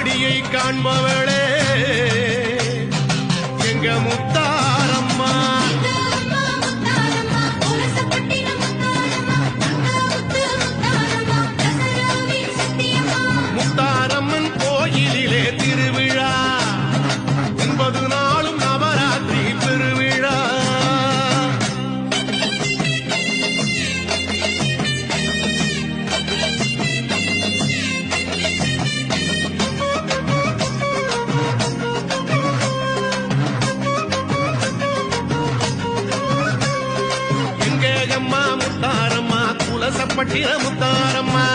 காவடியை காண்பவளே எங்க முத்தாரம்மா. முத்தாரம்மன் கோயிலிலே திருவிழா 9 நாளும் நவராத்திரி பெருவிழா. எங்கேகம்மா முத்தாரம்மா குலசப்பட்டின முத்தாரம்மா.